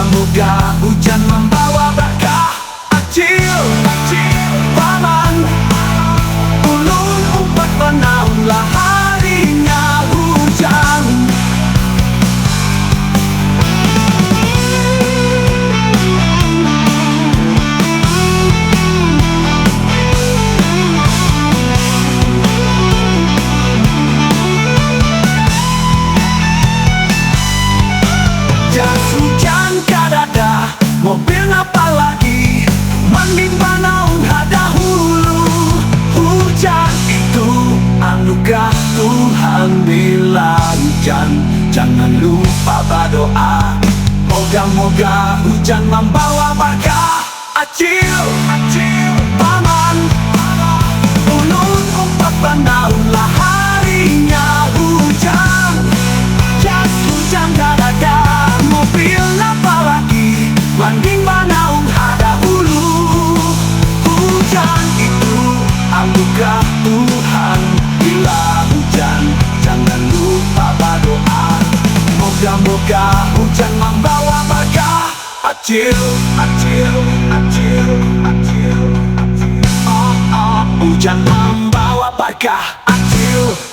Moga-moga hujan membawa berkah. Acil, paman, ulun umpat menaunlah harinya hujan. Jas hujan kadada, mobil apa lagi, mending banaun hada hulu. Hujan itu anugerah Tuhan, bila hujan jangan lupa berdoa. Moga-moga hujan membawa berkah. Acil, paman, ulun umpat banaunlah harinya hujan. Jas hujan kadada, mobil apa lagi, mending banaun hada hulu. Hujan itu anugerah Tuhan, bila hujan jangan lupa berdoa. Moga-moga hujan membawa berkah. Acil, hujan membawa berkah. Acil.